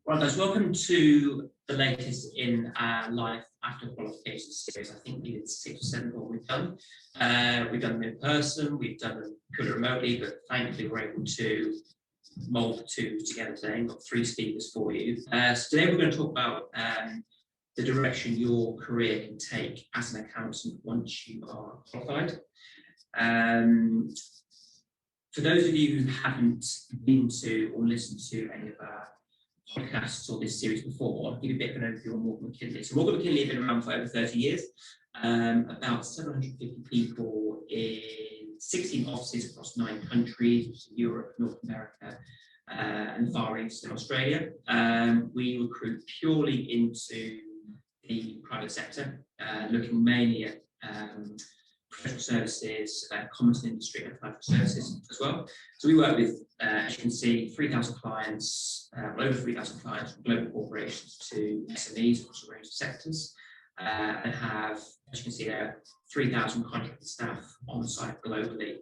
Right, guys, welcome to the latest in our Life After Qualification series. I think we did 6 or 7 what we've done. We've done them in person, we've done them purely remotely, but thankfully we're able to mould the two together today. We've got 3 speakers for you. So today we're going to talk about the direction your career can take as an accountant once you are qualified. For those of you who haven't been to or listened to any of our podcasts or this series before, I'll give you a bit of an overview on Morgan McKinley. So Morgan McKinley have been around for over 30 years, about 750 people in 16 offices across 9 countries, Europe, North America, and the Far East and Australia. We recruit purely into the private sector, looking mainly at professional services, commerce and industry and financial services as well. So we work with, as you can see, 3,000 clients, over 3,000 clients from global corporations to SMEs across a range of sectors, and have, as you can see there, 3,000 contracted staff on site globally.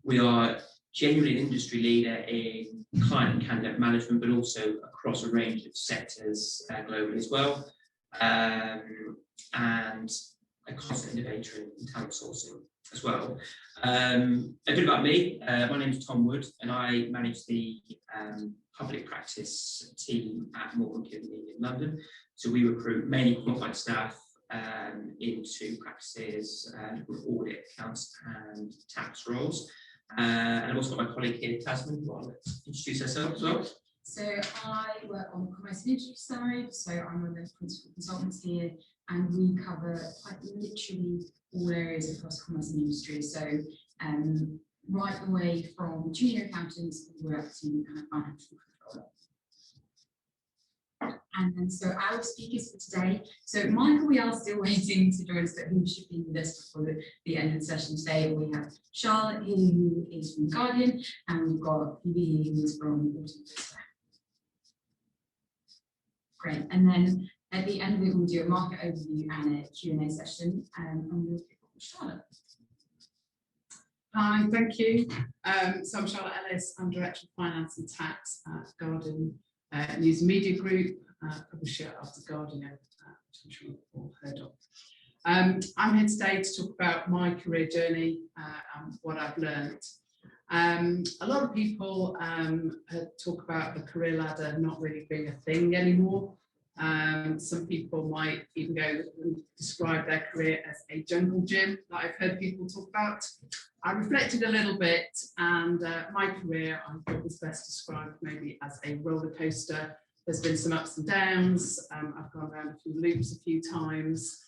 We are genuinely an industry leader in client and candidate management, but also across a range of sectors globally as well. And a constant innovator in talent sourcing as well. A bit about me, my name is Tom Wood and I manage the public practice team at Morgan McKinley in London. So we recruit mainly qualified staff into practices, audit, accounts and tax roles. And I've also got my colleague here, Tasman, who I'll introduce herself as well. So I work on the commerce and industry side, so I'm one of the principal consultants here, and we cover quite literally all areas across commerce and industry. So right away from junior accountants all the way up to financial controller. And then so our speakers for today, so Michael, we are still waiting to join us, but who should be with us before the end of the session today. We have Charlotte here, who is from Guardian, and we've got Puvi, who is from Autumn. Great, and then at the end of it, we'll do a market overview and a Q&A session, and we'll pick up with Charlotte. Hi, thank you. So I'm Charlotte Ellis. I'm Director of Finance and Tax at Guardian News and Media Group, publisher of The Guardian, which I'm sure you've all heard of. I'm here today to talk about my career journey and what I've learned. A lot of people talk about the career ladder not really being a thing anymore. Some people might even go and describe their career as a jungle gym that I've heard people talk about. I reflected a little bit, and my career I thought was best described maybe as a roller coaster. There's been some ups and downs. I've gone around a few loops a few times,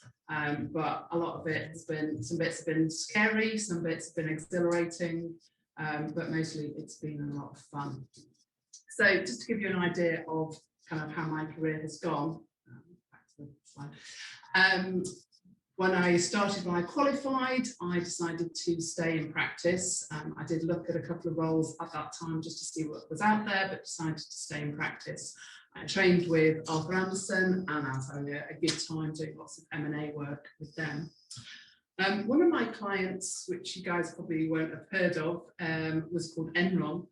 but a lot of it has been, some bits have been scary, some bits have been exhilarating. But mostly it's been a lot of fun. So just to give you an idea of kind of how my career has gone, back to the slide. When I started, when I qualified, I decided to stay in practice. I did look at a couple of roles at that time just to see what was out there, but decided to stay in practice. I trained with Arthur Anderson and I was having a good time doing lots of M&A work with them. One of my clients, which you guys probably won't have heard of, was called Enron,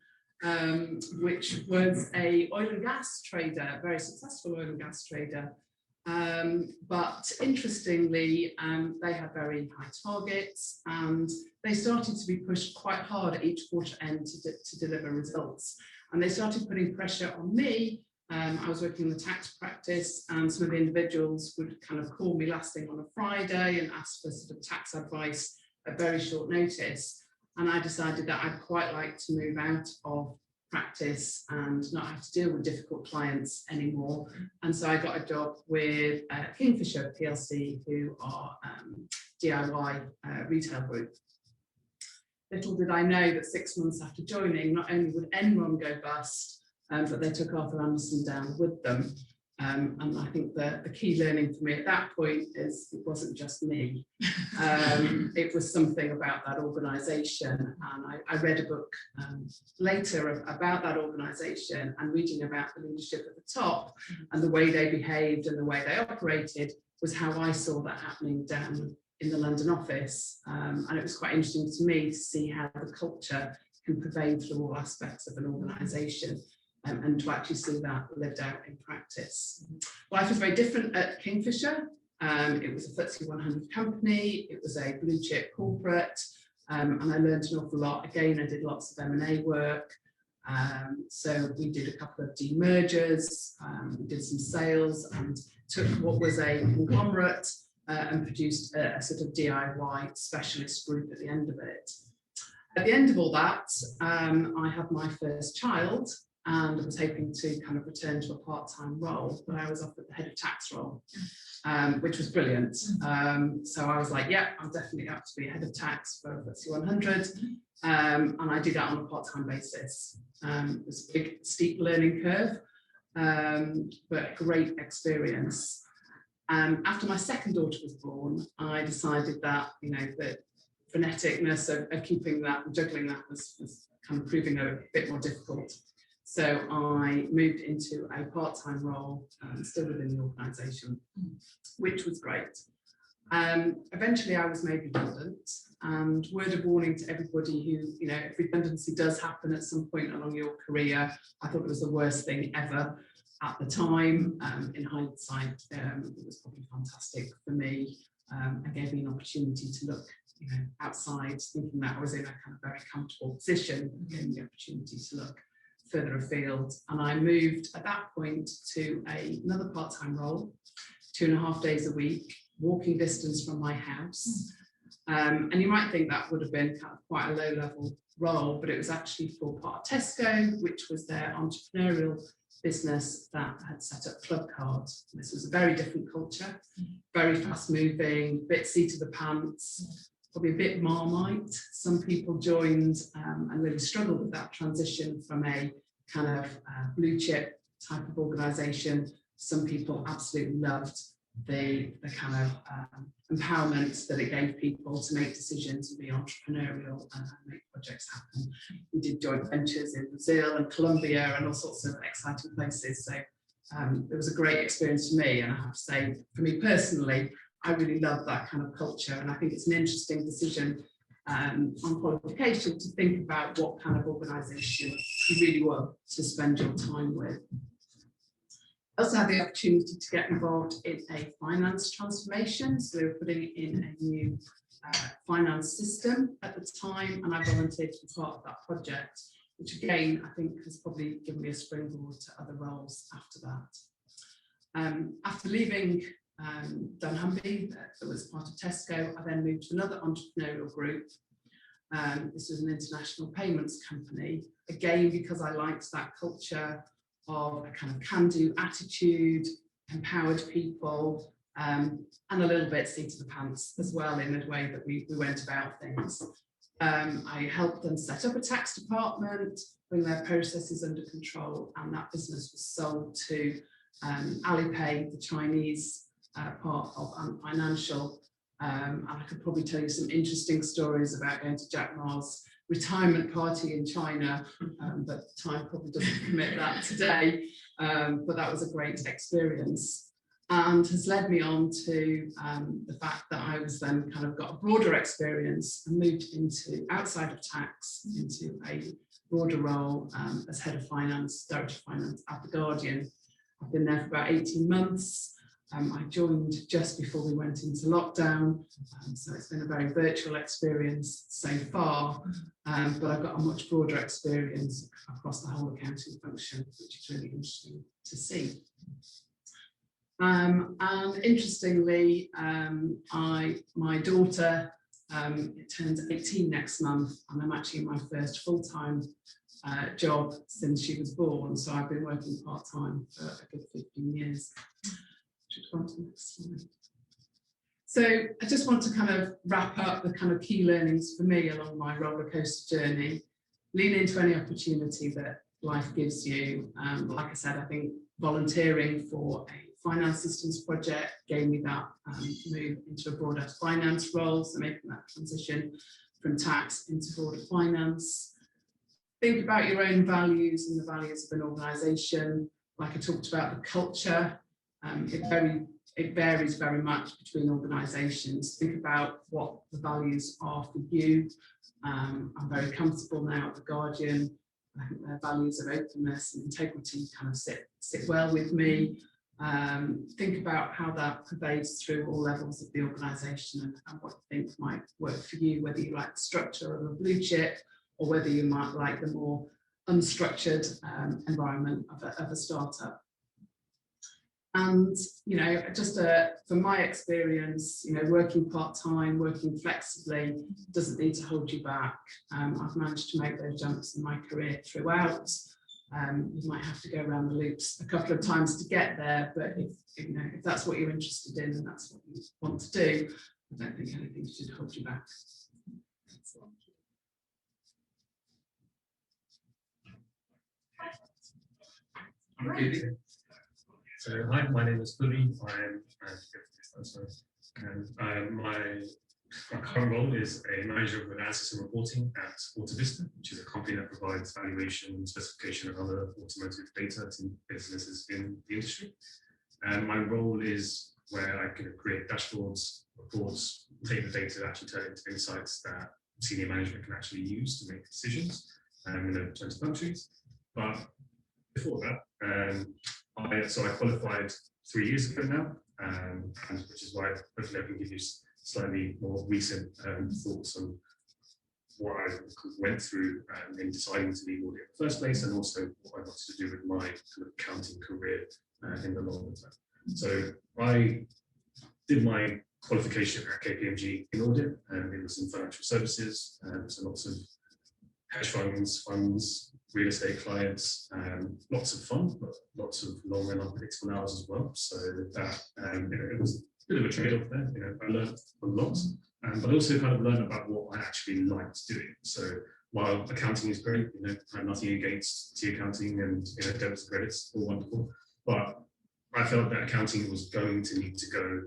which was a oil and gas trader, a very successful oil and gas trader. But interestingly, they had very high targets and they started to be pushed quite hard at each quarter end to deliver results. And they started putting pressure on me. I was working in the tax practice and some of the individuals would kind of call me last thing on a Friday and ask for sort of tax advice at very short notice. And I decided that I'd quite like to move out of practice and not have to deal with difficult clients anymore. And so I got a job with Kingfisher PLC, who are DIY retail group. Little did I know that 6 months after joining, not only would Enron go bust, but they took Arthur Anderson down with them. And I think the key learning for me at that point is it wasn't just me. It was something about that organisation. And I read a book later about that organisation, and reading about the leadership at the top and the way they behaved and the way they operated was how I saw that happening down in the London office. And it was quite interesting to me to see how the culture can pervade through all aspects of an organisation. and to actually see that lived out in practice. Life was very different at Kingfisher. It was a FTSE 100 company, it was a blue chip corporate, and I learned an awful lot. Again, I did lots of M&A work. So we did a couple of demergers, we did some sales and took what was a conglomerate and produced a sort of DIY specialist group at the end of it. At the end of all that, I had my first child and I was hoping to kind of return to a part-time role, but I was offered the head of tax role, which was brilliant. So I was like, yeah, I'm definitely up to be head of tax for FTSE 100. And I did that on a part-time basis. It was a big, steep learning curve, but great experience. After my second daughter was born, I decided that, you know, the freneticness of keeping that and juggling that was kind of proving a bit more difficult. So I moved into a part-time role, still within the organisation, which was great. Eventually I was made redundant, and word of warning to everybody who, you know, if redundancy does happen at some point along your career, I thought it was the worst thing ever at the time. In hindsight, it was probably fantastic for me. It gave me an opportunity to look, you know, outside, thinking that I was in a kind of very comfortable position, gave me the opportunity to look further afield. And I moved at that point to another part-time role, 2.5 days a week, walking distance from my house. And you might think that would have been kind of quite a low-level role, but it was actually for part of Tesco, which was their entrepreneurial business that had set up club cards. This was a very different culture, very fast-moving, bit seat of the pants, probably a bit Marmite. Some people joined and really struggled with that transition from a kind of blue chip type of organisation. Some people absolutely loved the kind of empowerment that it gave people to make decisions and be entrepreneurial and make projects happen. We did joint ventures in Brazil and Colombia and all sorts of exciting places. So it was a great experience for me, and I have to say, for me personally, I really love that kind of culture, and I think it's an interesting decision on qualification to think about what kind of organisation you really want to spend your time with. I also had the opportunity to get involved in a finance transformation. So they were putting in a new finance system at the time, and I volunteered to be part of that project, which again, I think has probably given me a springboard to other roles after that. After leaving Dunhumby, that was part of Tesco, I then moved to another entrepreneurial group. This was an international payments company, again, because I liked that culture of a kind of can-do attitude, empowered people, and a little bit seat of the pants as well in the way that we went about things. I helped them set up a tax department, bring their processes under control, and that business was sold to Alipay, the Chinese part of Ant Financial. And I could probably tell you some interesting stories about going to Jack Ma's retirement party in China, but time probably doesn't permit that today. But that was a great experience, and has led me on to the fact that I was then kind of got a broader experience and moved into outside of tax into a broader role as head of finance, director of finance at The Guardian. I've been there for about 18 months. I joined just before we went into lockdown, so it's been a very virtual experience so far, but I've got a much broader experience across the whole accounting function, which is really interesting to see. And interestingly, my daughter, it turns 18 next month, and I'm actually in my first full-time job since she was born, so I've been working part-time for a good 15 years. So I just want to kind of wrap up the kind of key learnings for me along my roller coaster journey. Lean into any opportunity that life gives you. Like I said, I think volunteering for a finance systems project gave me that move into a broader finance role, so making that transition from tax into broader finance. Think about your own values and the values of an organisation. Like I talked about the culture. It varies very much between organisations. Think about what the values are for you. I'm very comfortable now at The Guardian. I think their values of openness and integrity kind of sit well with me. Think about how that pervades through all levels of the organisation and what you think might work for you, whether you like the structure of a blue chip or whether you might like the more unstructured environment of a startup. And, you know, just from my experience, you know, working part-time, working flexibly doesn't need to hold you back. I've managed to make those jumps in my career throughout. You might have to go around the loops a couple of times to get there, but if that's what you're interested in and that's what you want to do, I don't think anything should hold you back. So hi, my name is Puvi. My current role is a manager of analysis and reporting at AutoVista, which is a company that provides valuation, specification, and other automotive data to businesses in the industry. And my role is where I can create dashboards, reports, take the data, actually turn it into insights that senior management can actually use to make decisions in the 20 countries. But before that, I qualified 3 years ago now, and which is why hopefully I can give you slightly more recent thoughts on what I went through in deciding to leave audit in the first place, and also what I wanted to do with my kind of accounting career in the longer term. So I did my qualification at KPMG in audit, and it was in financial services, so lots of hedge funds, real estate clients, lots of fun, but lots of long and unpredictable hours as well. So that it was a bit of a trade-off there. I learned a lot, but I also kind of learned about what I actually liked doing. So while accounting is great, I have nothing against T accounting and debits and credits, all wonderful, but I felt that accounting was going to need to go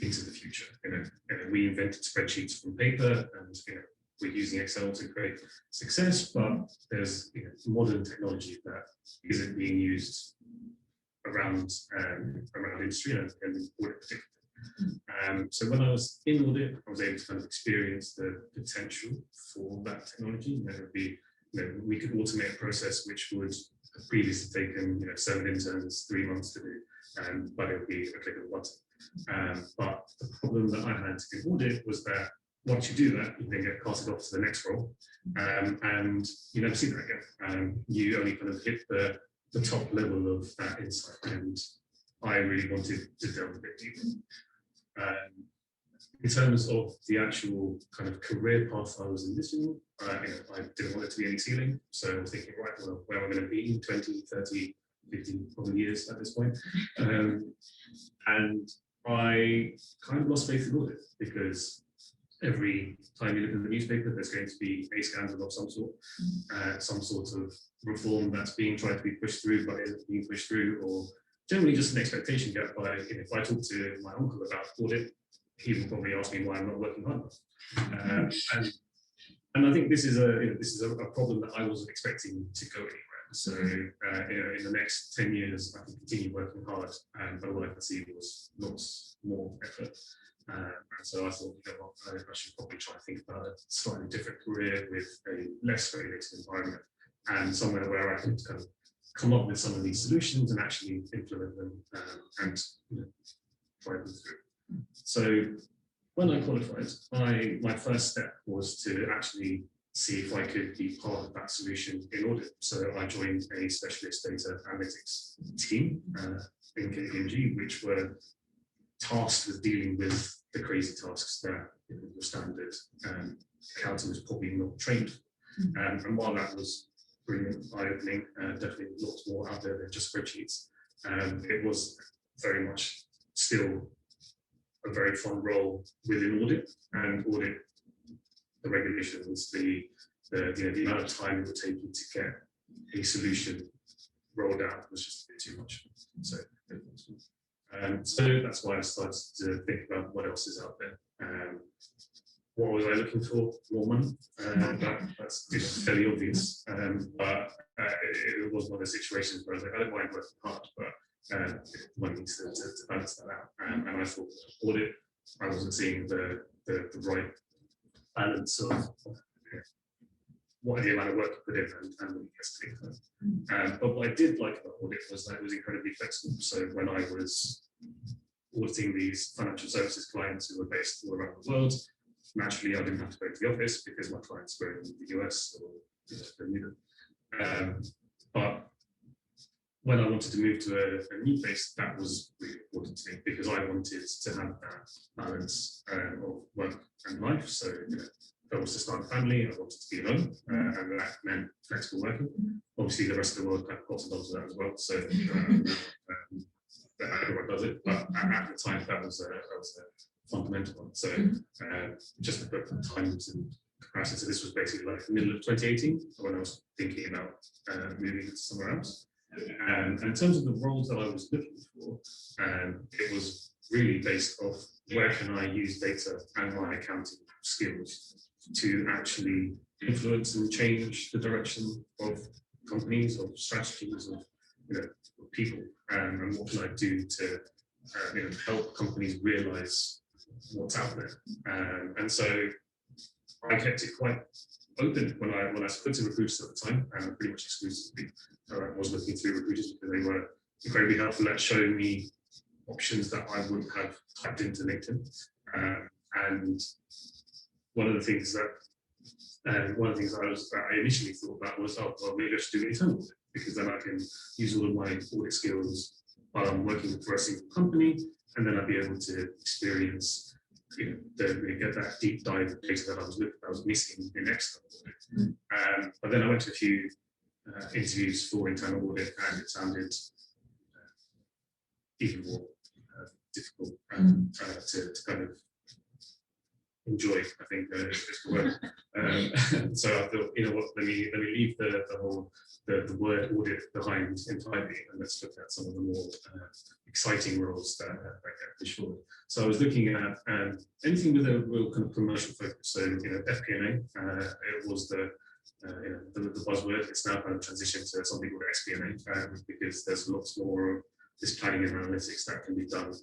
into the future. We invented spreadsheets from paper, and we're using Excel to create success, but there's modern technology that isn't being used around industry and audit particularly. So when I was in audit, I was able to kind of experience the potential for that technology. We could automate a process which would have previously taken 7 interns 3 months to do, but it would be a click of a button. But the problem that I had in audit was that once you do that, you then get casted off to the next role, and you never see that again. You only kind of hit the top level of that insight, and I really wanted to delve a bit deeper. In terms of the actual kind of career path I was envisioning, I didn't want it to be any ceiling, so I was thinking, right, well, where am I going to be in 20, 30, 50 probably years at this point? And I kind of lost faith in audit, because every time you look at the newspaper, there's going to be a scandal of some sort of reform that's being tried to be pushed through, but isn't being pushed through, or generally just an expectation gap. If I talk to my uncle about audit, he will probably ask me why I'm not working hard. And I think this is a problem that I wasn't expecting to go anywhere. So in the next 10 years, I can continue working hard, but all I could see was lots more effort. And so I thought, I should probably try and think about a slightly different career with a less regulated environment, and somewhere where I could kind of come up with some of these solutions and actually implement them and drive them through. So when I qualified, my first step was to actually see if I could be part of that solution in audit. So I joined a specialist data analytics team in KPMG, which were tasked with dealing with the crazy tasks that the standard accounting was probably not trained for. And while that was brilliant, eye-opening, definitely lots more out there than just spreadsheets, it was very much still a very fun role within audit. And audit, the regulations, the amount of time it would take you to get a solution rolled out was just a bit too much. So that's why I started to think about what else is out there. What was I looking for? More money. That's fairly obvious. But it was one of the situations where I was like, I don't mind working hard, but money needs to balance that out. And I thought, audit, I wasn't seeing the right balance of what the amount of work you put in and what you get to take home. But what I did like about audit was that it was incredibly flexible. So when I was auditing these financial services clients who were based all around the world, naturally I didn't have to go to the office because my clients were in the US or Bermuda. But when I wanted to move to a new place, that was really important to me because I wanted to have that balance of work and life. So, if I was to start a family, I wanted to be alone, and that meant flexible working. Obviously, the rest of the world kind of cottoned onto that as well. So, everyone does it, but at the time, that was a fundamental one. So, just to put time to comparison, so this was basically like the middle of 2018 when I was thinking about moving to somewhere else. And in terms of the roles that I was looking for, it was really based off where can I use data and my accounting skills to actually influence and change the direction of companies, of strategies, of people, and what can I do to help companies realize what's out there. And so I kept it quite open when I spoke to recruiters at the time, and pretty much exclusively was looking through recruiters because they were incredibly helpful at showing me options that I wouldn't have typed into LinkedIn. And one of the things that I initially thought about was, oh, well, maybe I should do an internal audit because then I can use all of my audit skills while I'm working for a single company, and then I'd be able to experience, get that deep dive of data that I was missing in external audit. But then I went to a few interviews for internal audit, and it sounded even more difficult to kind of enjoy, I think is the word. So I thought, let me leave the word audit behind entirely, and let's look at some of the more exciting roles that get pushed forward. So I was looking at anything with a real kind of commercial focus. So FP&A, it was the buzzword. It's now kind of transitioned to something called SPNA because there's lots more of this planning and analytics that can be done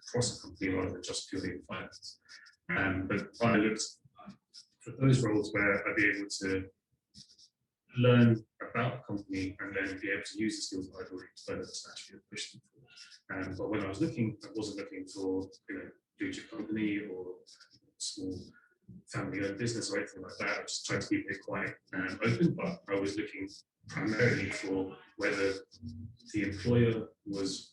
across a company rather than just purely in finance. But I looked for those roles where I'd be able to learn about a company and then be able to use the skills that I'd already developed to actually push them forward. But when I was looking, I wasn't looking for blue chip company or small family-owned business or anything like that. I just tried to keep it quite open, but I was looking primarily for whether the employer was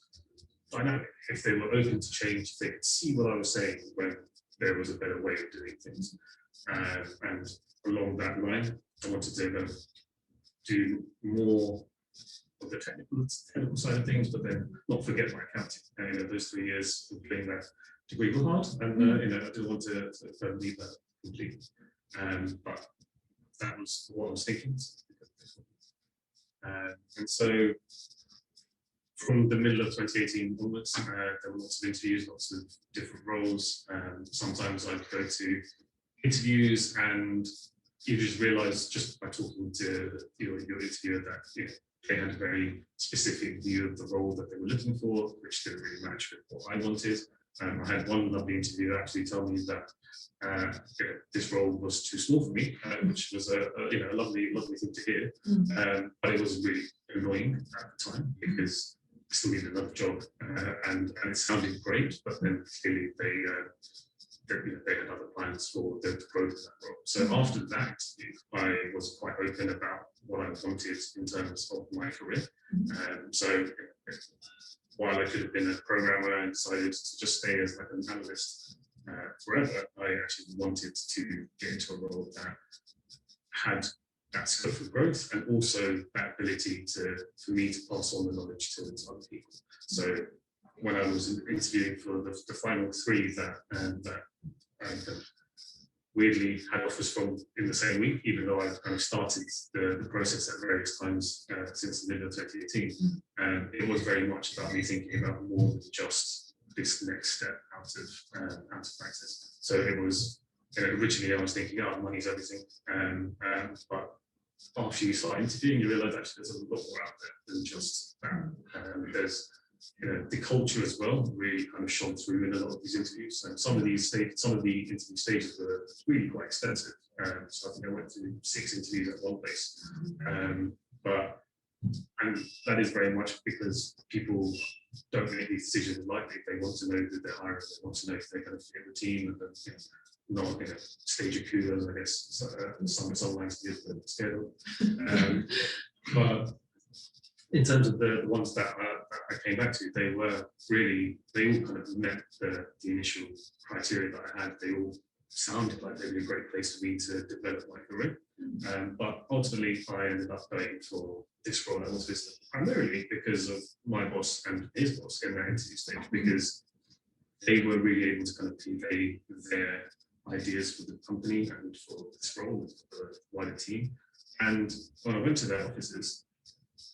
dynamic, if they were open to change, if they could see what I was saying when there was a better way of doing things. And along that line, I wanted to do more of the technical side of things, but then not forget my accounting. Those 3 years of doing that degree were hard, and I didn't want to leave that completely. But that was what I was thinking. And so from the middle of 2018 onwards, there were lots of interviews, lots of different roles. Sometimes I'd go to interviews and you just realize just by talking to your interviewer that they had a very specific view of the role that they were looking for, which didn't really match with what I wanted. I had one lovely interviewer actually tell me that this role was too small for me, which was a lovely thing to hear. But it was really annoying at the time because I still needed another job, and it sounded great, but then clearly they had other plans for the growth of that role. So after that, I was quite open about what I wanted in terms of my career. So while I could have been a programmer and decided to just stay as like an analyst forever, I actually wanted to get into a role that had that scope for growth and also that ability for me to pass on the knowledge to other people. So when I was interviewing for the final 3 that weirdly had offers from in the same week, even though I kind of started the process at various times since the middle of 2018. It was very much about me thinking about more than just this next step out of practice. So it was originally I was thinking, oh, money's everything, but after you start interviewing, you realise actually there's a lot more out there than just that. the culture as well really kind of shone through in a lot of these interviews. And some of the interview stages were really quite extensive. So I think I went through 6 interviews at one place. And that is very much because people don't make these decisions lightly. They want to know that they're hiring. They want to know if they're going to fit the team, and not stage a coup, as I guess some lines do, but scared of. But in terms of the ones that I came back to, they all kind of met the initial criteria that I had. They all sounded like they'd be a great place for me to develop my career. But ultimately, I ended up going for this role at Ellis primarily because of my boss and his boss in that interview stage, because they were really able to kind of convey their ideas for the company and for this role with the wider team. And when I went to their offices,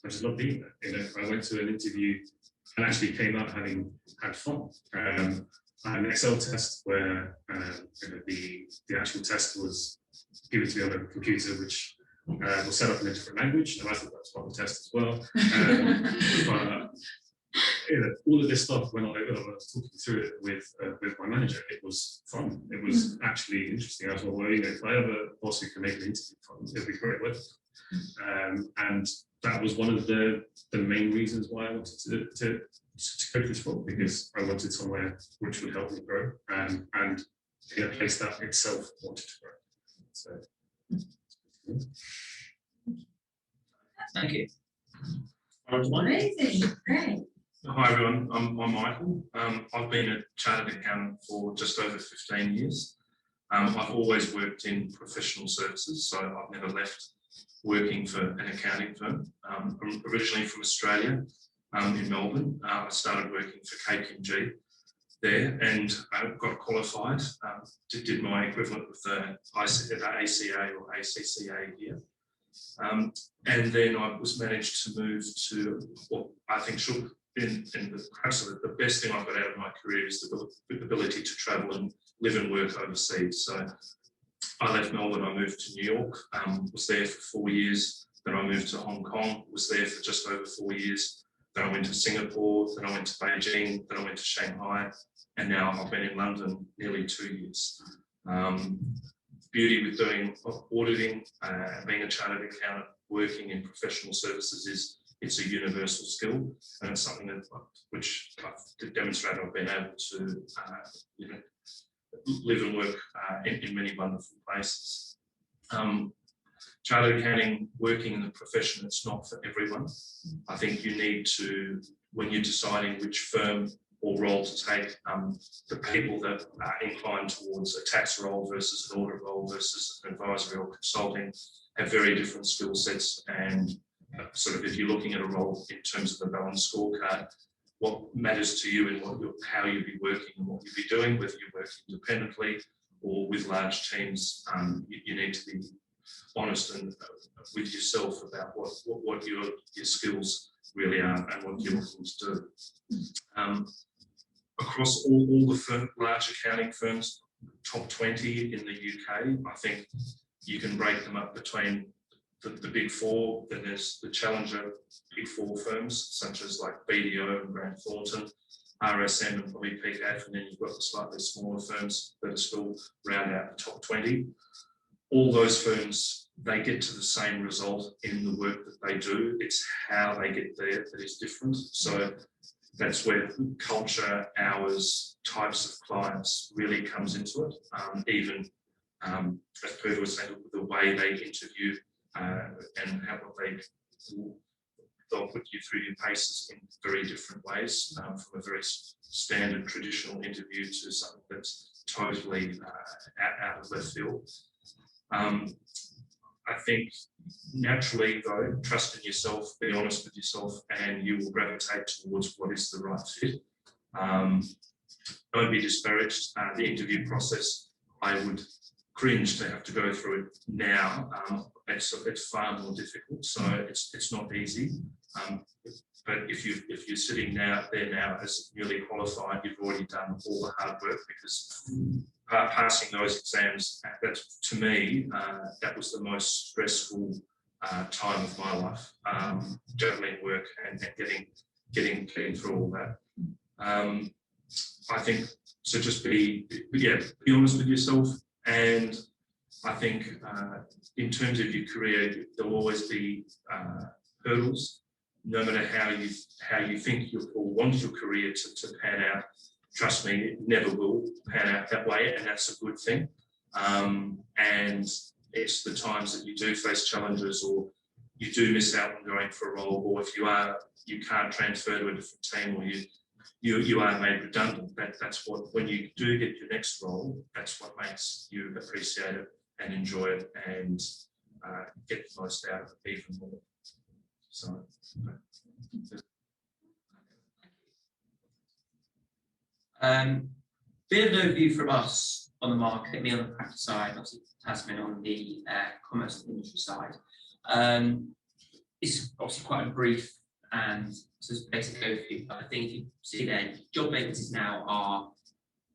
I just loved being there. I went to an interview and actually came out having had fun. I had an Excel test where the actual test was given to me on a computer, which was set up in a different language, and I thought that was part of the test as well. But all of this stuff, when I was talking through it with my manager, it was fun. It was actually interesting. I thought, well, if I have a boss who can make an interview fun, it'd be great with. And that was one of the main reasons why I wanted to go to this role, because I wanted somewhere which would help me grow, and in a place that itself wanted to grow. So, Thank you. Amazing, great. Hi everyone, I'm Michael. I've been a chartered accountant for just over 15 years. I've always worked in professional services, so I've never left working for an accounting firm. I'm originally from Australia, in Melbourne. I started working for KPMG there, and I got qualified, did my equivalent with the ACA or ACCA here. And then I was managed to move to what I think should, in perhaps the best thing I've got out of my career is the ability to travel and live and work overseas. So I left Melbourne, I moved to New York, was there for 4 years, then I moved to Hong Kong, was there for just over 4 years, then I went to Singapore, then I went to Beijing, then I went to Shanghai, and now I've been in London nearly 2 years. Beauty with doing auditing, being a chartered accountant, working in professional services is it's a universal skill, and it's something that which I've demonstrated I've been able to live and work in many wonderful places. Chartered accounting, working in the profession, it's not for everyone. I think you need to, when you're deciding which firm or role to take, the people that are inclined towards a tax role versus an audit role versus an advisory or consulting have very different skill sets. And sort of if you're looking at a role in terms of the balanced scorecard, what matters to you and how you'll be working and what you'll be doing, whether you work independently or with large teams, you need to be honest and with yourself about what your skills really are and what you're looking to do. Across all the large accounting firms, top 20 in the UK, I think you can break them up between the big four. Then there's the challenger big four firms, such as like BDO and Grant Thornton, RSM and probably PCAF, and then you've got the slightly smaller firms that are still round out the top 20. All those firms, they get to the same result in the work that they do. It's how they get there that is different. So that's where culture, hours, types of clients really comes into it. Even as Puvi was saying, the way they interview and how they'll put you through your paces in very different ways, from a very standard traditional interview to something that's totally out of left field. I think naturally, though, trust in yourself, be honest with yourself, and you will gravitate towards what is the right fit. Don't be discouraged. The interview process, I would cringe to have to go through it now. It's far more difficult, so it's not easy. But if you're sitting now as newly qualified, you've already done all the hard work, because passing those exams, to me, that was the most stressful time of my life, juggling work and getting getting through all that. I think so. Just be honest with yourself, and I think in terms of your career, there will always be hurdles. No matter how you think or want your career to pan out, trust me, it never will pan out that way, and that's a good thing. And it's the times that you do face challenges, or you do miss out on going for a role, or if you can't transfer to a different team, or you are made redundant. That's what, when you do get your next role, that's what makes you appreciate it and enjoy it and get the most out of it even more. So. Bit of an overview from us on the market, me on the practice side, obviously Tasman on the commerce and industry side. It's obviously quite a brief and just basic overview, but I think if you see there, job vacancies now are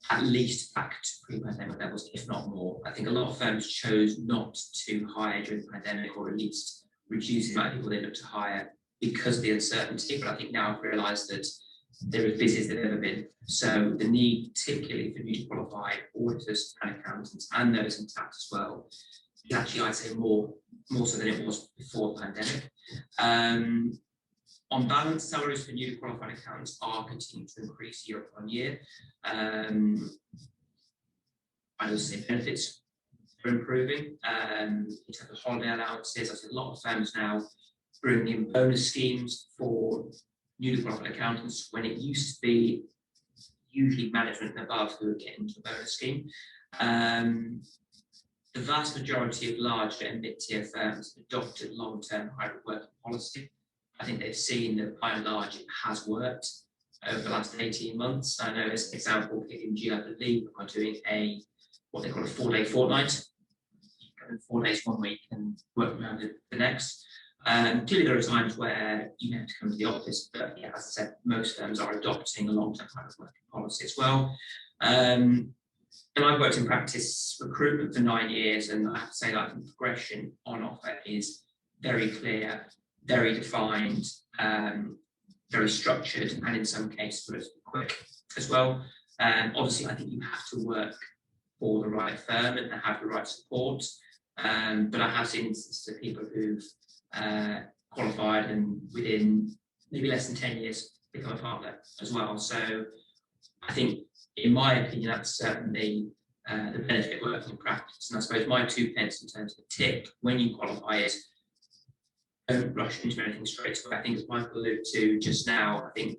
at least back to pre-pandemic levels, if not more. I think a lot of firms chose not to hire during the pandemic, or at least reduce the amount of people they look to hire because of the uncertainty. But I think now I've realised that they're as busy as they've ever been. So the need, particularly for newly qualified auditors and accountants, and those in tax as well, is actually, I'd say, more so than it was before the pandemic. On balance, salaries for newly qualified accountants are continuing to increase year on year. I would say benefits are improving. In terms of holiday allowances, I see a lot of firms now bringing in bonus schemes for newly qualified accountants, when it used to be usually management and above who would get into a bonus scheme. The vast majority of large and mid-tier firms adopted long-term hybrid working policy. I think they've seen that by and large it has worked over the last 18 months. I know, as an example, P&G, I believe, are doing what they call a 4-day fortnight. 4 days one week and work around the next. Clearly there are times where you have to come to the office, but yeah, as I said, most firms are adopting a long-term hybrid working policy as well. And I've worked in practice recruitment for 9 years, and I have to say that the progression on offer is very clear, very defined, very structured, and in some cases sort of quick as well. Obviously, I think you have to work for the right firm and have the right support. But I have seen instances of people who've qualified and within maybe less than 10 years become a partner as well. So I think, in my opinion, that's certainly the benefit of working in practice. And I suppose my 2 pence in terms of the tip when you qualify is don't rush into anything straight away. I think, as Michael alluded to just now, I think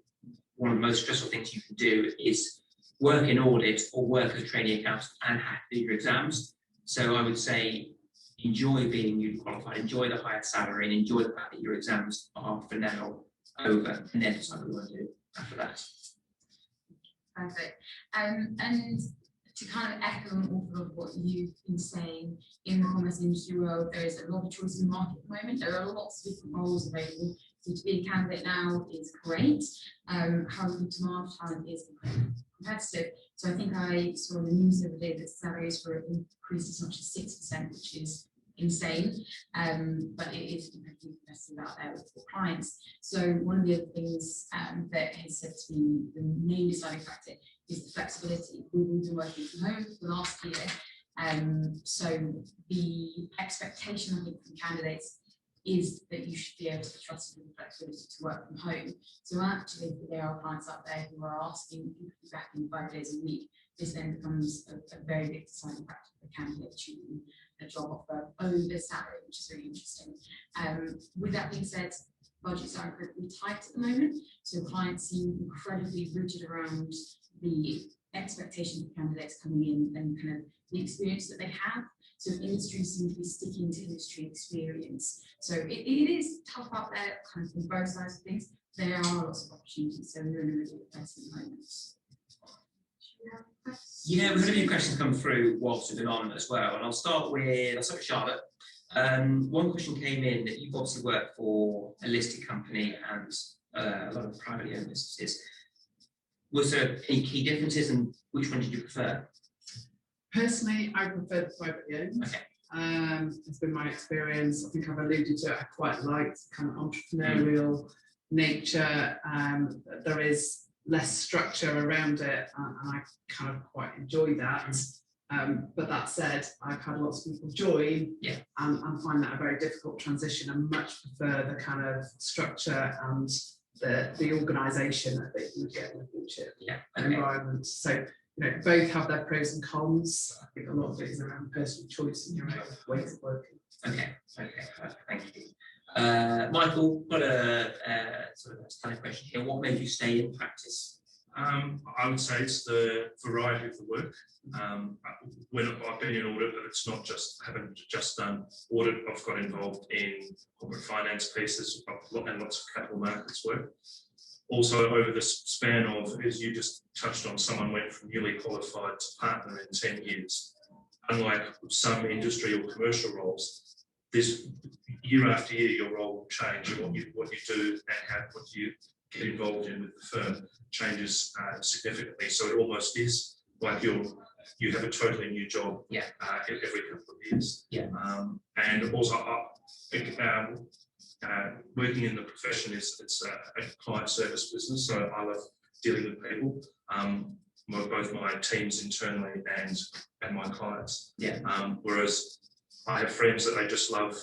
one of the most stressful things you can do is work in audit or work as a trainee accountant and have to do your exams. So I would say enjoy being newly qualified, enjoy the higher salary, and enjoy the fact that your exams are for now over, and then decide what you want to do after that. Perfect. And to kind of echo an awful lot of what you've been saying, in the commerce industry world, there is a lot of choice in the market at the moment. There are lots of different roles available. So to be a candidate now is great. However, the demand for talent is competitive. So I think I saw in the news the other day that salaries were increased as much as 6%, which is insane. But it is competitive out there with clients. So one of the other things that has said to me, the main deciding factor is the flexibility. We've been working from home for the last year. So the expectation, I think, from candidates is that you should be able to trust with the flexibility to work from home. So actually, there are clients out there who are asking people to be back in 5 days a week. This then becomes a very big deciding factor for a candidate choosing a job offer over salary, which is really interesting. With that being said, budgets are incredibly tight at the moment. So clients seem incredibly rigid around the expectations of candidates coming in and kind of the experience that they have. So industries seem to be sticking to industry experience. So it is tough out there, kind of from both sides of things. There are lots of opportunities, so we're in a really good place at the moment. Yeah, we've had a few questions come through whilst we've been on as well, and I'll start with Charlotte. One question came in that you've obviously worked for a listed company and a lot of privately owned businesses. Was there any key differences, and which one did you prefer? Personally, I prefer the privately owned. Okay. It's been my experience. I think I've alluded to it. I quite liked kind of entrepreneurial nature. There is less structure around it, and I kind of quite enjoy that. But that said, I've had lots of people join and find that a very difficult transition, and much prefer the kind of structure and the organisation that you would get in the future environment. So, you know, both have their pros and cons. I think a lot of it is around personal choice and your own ways of working. Okay, perfect, thank you. Michael, got a sort of a standard question here. What made you stay in practice? I would say it's the variety of the work. When I've been in audit, but it's not just, I haven't just done audit, I've got involved in corporate finance pieces and lots of capital markets work. Also, over the span of, as you just touched on, someone went from newly qualified to partner in 10 years. Unlike some industry or commercial roles, this year after year, your role will change, and what you do and what you get involved in with the firm changes significantly. So it almost is like you have a totally new job every couple of years. And also working in the profession it's a client service business, so I love dealing with people, both my teams internally and my clients. Whereas I have friends that they just love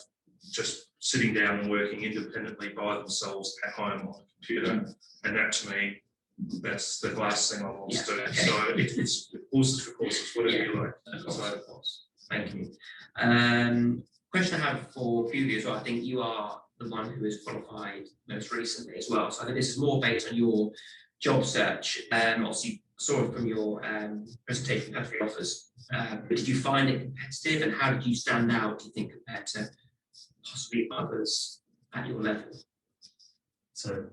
just sitting down and working independently by themselves at home on a computer, and that to me, that's the last thing I want to do. So it's horses for courses, whatever you like. Of course. Thank you. Question I have for Puvi as well. I think you are the one who has qualified most recently as well. So I think this is more based on your job search. Obviously, saw it from your presentation, you had 3 offers. But did you find it competitive, and how did you stand out, do you think, compared to possibly others at your level? So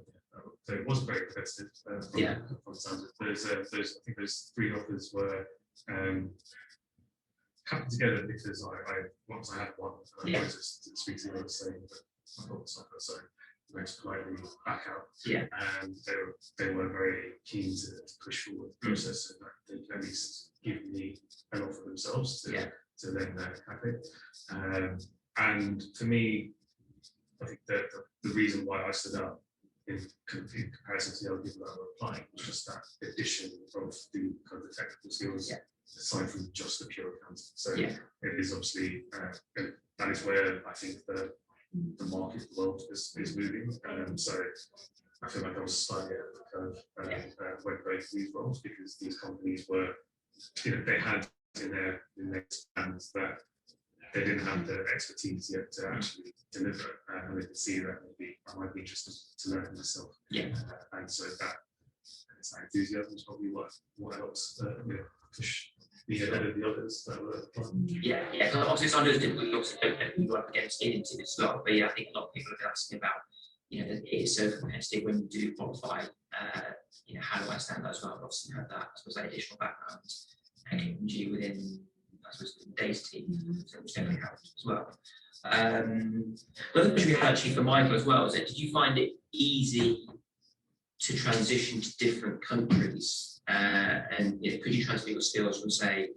it was very competitive. From the sounds of it. I think those 3 offers were happened together because once I had one, I wanted to speak to the other, saying that I got this offer, so I went to politely back out. And they were very keen to push forward the process, and they could at least give me an offer themselves to then have it. And for me, I think that the reason why I stood out in comparison to the other people that were applying was just that addition of the kind of the technical skills, aside from just the pure accounting. So it is obviously that is where I think the market world is moving. So I feel like I was slightly ahead of the curve when both these roles, because these companies were, they had in their plans that they didn't have the expertise yet to actually deliver, and they could see that maybe I might be interested to learn myself. And so that enthusiasm is probably what helps push me ahead of the others that were applying. Because obviously it's understood we also don't know who up against into this lot, but I think a lot of people have been asking about, that it is so competitive when you do qualify. How do I stand out as well? I've obviously had that, I suppose, that additional background and KPMG within, I suppose, the day's team, which definitely helped as well. Another question we had actually for Michael as well is that, did you find it easy to transition to different countries? And could you transfer your skills from, say,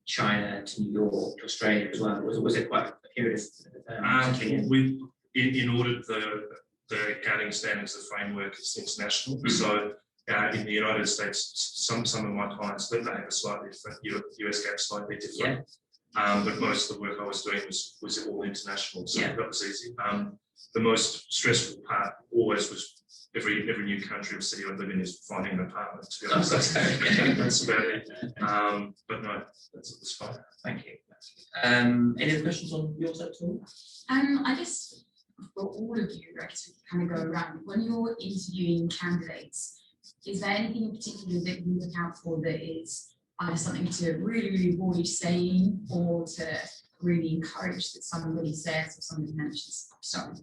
China to New York to Australia as well? Was it quite a period of in order the accounting standards, the framework is international. So in the United States, some of my clients, they have a slightly different, US GAAP slightly different. But most of the work I was doing was all international, so that was easy. The most stressful part always was every new country or city I live in is finding an apartment, to be honest. That's about it. But no, that's fine. Thank you. Any other questions on your side at all? I guess for all of you, I guess we kind of go around. When you're interviewing candidates, is there anything in particular that you look out for that is either something to really, really avoid saying, or to really encourage that somebody says or somebody mentions? Sorry,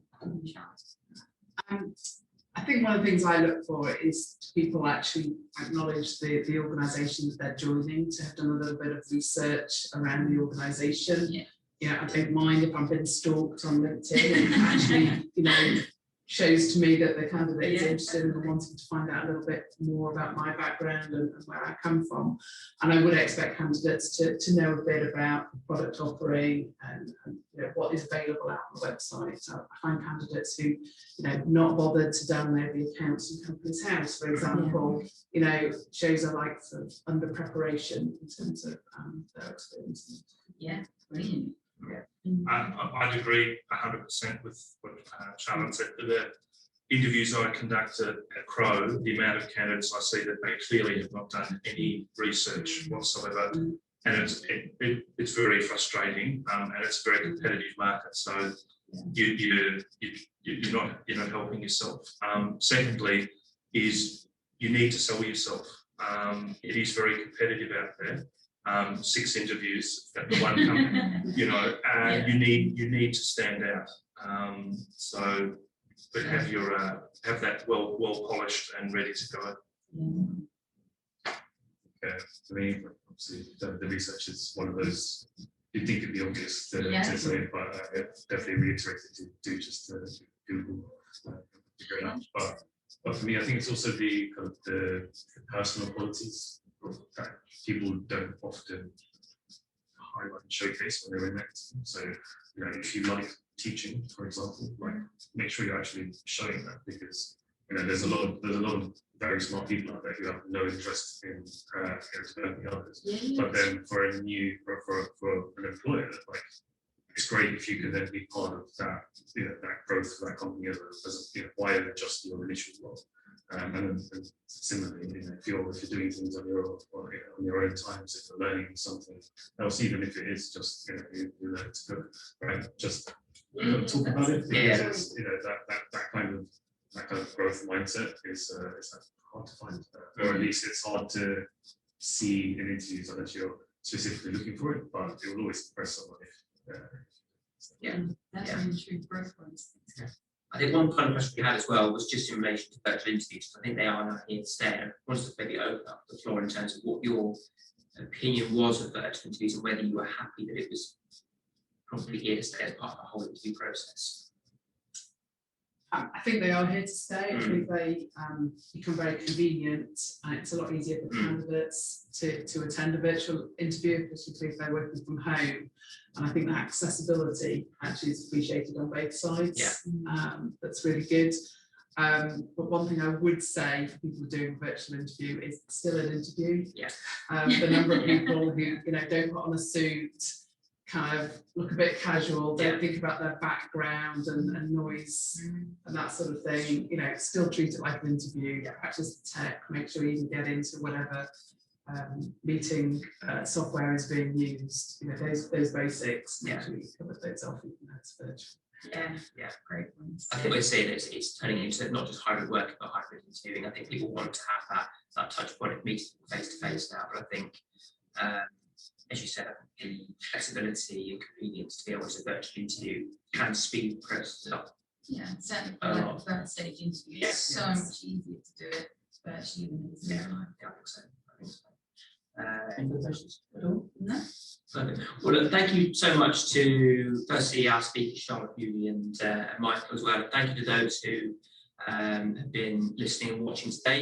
I think one of the things I look for is people actually acknowledge the organisation that they're joining, to have done a little bit of research around the organisation. I don't mind if I'm being stalked on LinkedIn and actually, shows to me that the candidate is interested in wanting to find out a little bit more about my background and where I come from. And I would expect candidates to know a bit about the product offering and you know, what is available out on the website. So I find candidates who, you know, not bothered to download the accounts in Companies House, for example, you know, shows a like sort of under preparation in terms of their experience. Yeah, brilliant. I'd agree 100% with what Charlotte said. The interviews I conducted at Crow, the amount of candidates I see that they clearly have not done any research whatsoever, and it's very frustrating, and it's a very competitive market. So you're not helping yourself. Secondly, is you need to sell yourself. It is very competitive out there. 6 interviews at the one company, you know, you need to stand out. So, but have your have that well polished and ready to go. Yeah, for me, obviously, the research is one of those. You'd think it'd be obvious to say, but definitely reiterate it to do just Google figure it out. But for me, I think it's also the kind of the personal qualities that people don't often highlight and showcase when they're in next. So, you know, if you like teaching, for example, like make sure you're actually showing that, because you know there's a lot of very smart people out there who have no interest in developing others. But then for an employer, like it's great if you can then be part of that, you know, that growth for that company as a you know, wider than just your initial role. And similarly, you know, if you're doing things on your own times, if you're learning something else, even if it is just you learn to cook, right? Just talk about it, because it's, you know, that kind of growth mindset is hard to find, or at least it's hard to see in interviews unless you're specifically looking for it. But it will always impress someone if. That's really true. Growth ones. I think one kind of question we had as well was just in relation to virtual interviews. I think they are now here to stay. I wanted to maybe open up the floor in terms of what your opinion was of virtual interviews and whether you were happy that it was probably here to stay as part of the whole interview process. I think they are here to stay. I think they become very convenient, and it's a lot easier for candidates to attend a virtual interview, particularly if they're working from home. And I think that accessibility actually is appreciated on both sides. That's really good. But one thing I would say for people doing a virtual interview is it's still an interview. The number of people who, you know, don't put on a suit, kind of look a bit casual, don't think about their background and noise and that sort of thing, you know, still treat it like an interview, practice the tech, make sure you can get into whatever meeting software is being used, you know, those basics, make sure you cover those off, even though it's virtual. Great ones. I think we're seeing it's turning into not just hybrid work, but hybrid interviewing. I think people want to have that touch point of meeting face to face now, but I think as you said, the flexibility and convenience to be able to virtually interview can speed the process up. Yeah, certainly for like the first stage interview, it's so much easier to do it virtually than it is in live. I think so. Any other questions at all? No. Perfect. Well, look, thank you so much to firstly our speakers, Charlotte, Puvi, and Michael as well. Thank you to those who have been listening and watching today.